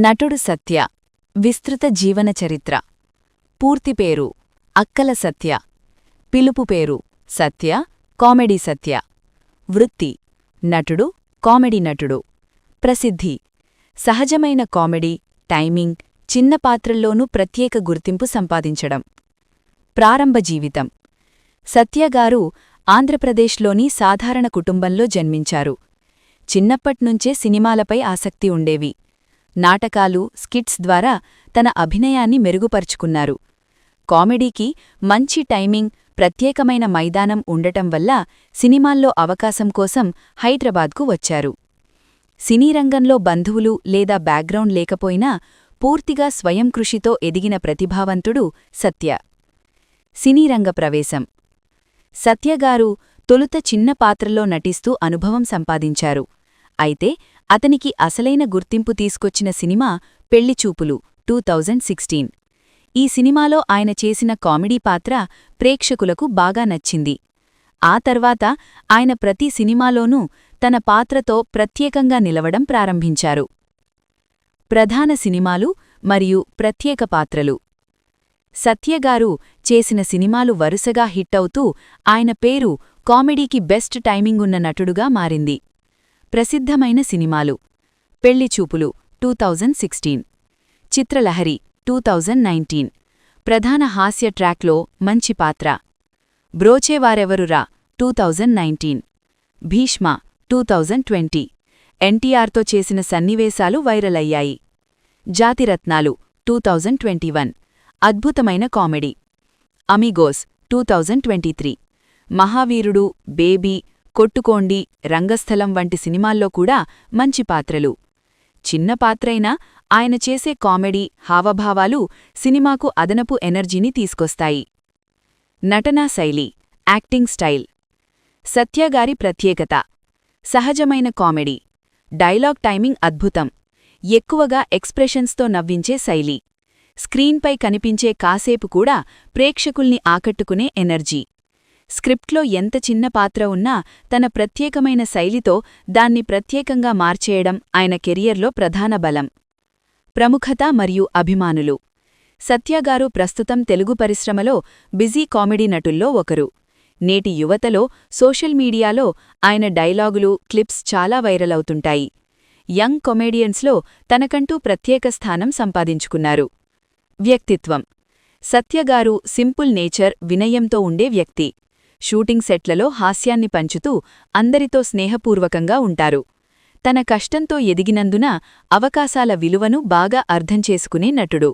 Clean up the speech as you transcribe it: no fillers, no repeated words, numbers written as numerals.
నటుడు సత్య. విస్తృత జీవన చరిత్ర. పూర్తి పేరు అక్కల సత్య. పిలుపు పేరు సత్య, కామెడీ సత్య. వృత్తి నటుడు, కామెడీ నటుడు. ప్రసిద్ధి సహజమైన కామెడీ, టైమింగ్, చిన్న పాత్రల్లోనూ ప్రత్యేక గుర్తింపు సంపాదించడం. ప్రారంభ జీవితం సత్యగారు ఆంధ్రప్రదేశ్లోని సాధారణ కుటుంబంలో జన్మించారు. చిన్నప్పట్నుంచే సినిమాలపై ఆసక్తి ఉండేవి. నాటకాలు, స్కిట్స్ ద్వారా తన అభినయాన్ని మెరుగుపరుచుకున్నారు. కామెడీకి మంచి టైమింగ్, ప్రత్యేకమైన మైదానం ఉండటం వల్ల సినిమాల్లో అవకాశం కోసం హైదరాబాద్కు వచ్చారు. సినీరంగంలో బంధువులు లేదా బ్యాక్గ్రౌండ్ లేకపోయినా పూర్తిగా స్వయం కృషితో ఎదిగిన ప్రతిభావంతుడు సత్య. సినీరంగ ప్రవేశం సత్యగారు తొలుత చిన్న పాత్రలో నటిస్తూ అనుభవం సంపాదించారు. అయితే అతనికి అసలైన గుర్తింపు తీసుకొచ్చిన సినిమా పెళ్లిచూపులు 2016. ఈ సినిమాలో ఆయన చేసిన కామెడీ పాత్ర ప్రేక్షకులకు బాగా నచ్చింది. ఆ తర్వాత ఆయన ప్రతి సినిమాలోనూ తన పాత్రతో ప్రత్యేకంగా నిలవడం ప్రారంభించారు. ప్రధాన సినిమాలు మరియు ప్రత్యేక పాత్రలు సత్యగారు చేసిన సినిమాలు వరుసగా హిట్టవుతూ ఆయన పేరు కామెడీకి బెస్ట్ టైమింగున్న నటుడుగా మారింది. ప్రసిద్ధమైన సినిమాలు పెళ్లిచూపులు 2016, చిత్రలహరి 2019, ప్రధాన హాస్య ట్రాక్లో మంచి పాత్ర, బ్రోచేవారెవరురా 2019, భీష్మ 2020, ఎన్టీఆర్తో చేసిన సన్నివేశాలు వైరల్ అయ్యాయి. జాతిరత్నాలు 2021, అద్భుతమైన కామెడీ, అమిగోస్ 2023, మహావీరుడు, బేబీ, కొట్టుకోండి, రంగస్థలం వంటి సినిమాల్లో కూడా మంచి పాత్రలు. చిన్న పాత్రైనా ఆయన చేసే కామెడీ, హావభావాలు సినిమాకు అదనపు ఎనర్జీని తీసుకొస్తాయి. నటనా శైలి, యాక్టింగ్ స్టైల్ సత్యగారి ప్రత్యేకత సహజమైన కామెడీ, డైలాగ్ టైమింగ్ అద్భుతం, ఎక్కువగా ఎక్స్ప్రెషన్స్తో నవ్వించే శైలి, స్క్రీన్పై కనిపించే కాసేపు కూడా ప్రేక్షకుల్ని ఆకట్టుకునే ఎనర్జీ. స్క్రిప్ట్లో ఎంత చిన్న పాత్ర ఉన్నా తన ప్రత్యేకమైన శైలితో దాన్ని ప్రత్యేకంగా మార్చేయడం ఆయన కెరియర్లో ప్రధాన బలం. ప్రముఖత మరియు అభిమానులు సత్యగారు ప్రస్తుతం తెలుగు పరిశ్రమలో బిజీ కామెడీ నటుల్లో ఒకరు. నేటి యువతలో సోషల్ మీడియాలో ఆయన డైలాగులు, క్లిప్స్ చాలా వైరల్ అవుతుంటాయి. యంగ్ కొమేడియన్స్లో తనకంటూ ప్రత్యేక స్థానం సంపాదించుకున్నారు. వ్యక్తిత్వం సత్యగారు సింపుల్ నేచర్, వినయంతో ఉండే వ్యక్తి. షూటింగ్ సెట్లలో హాస్యాన్ని పంచుతూ అందరితో స్నేహపూర్వకంగా ఉంటారు. తన కష్టంతో ఎదిగినందున అవకాశాల విలువను బాగా అర్థం చేసుకునే నటుడు.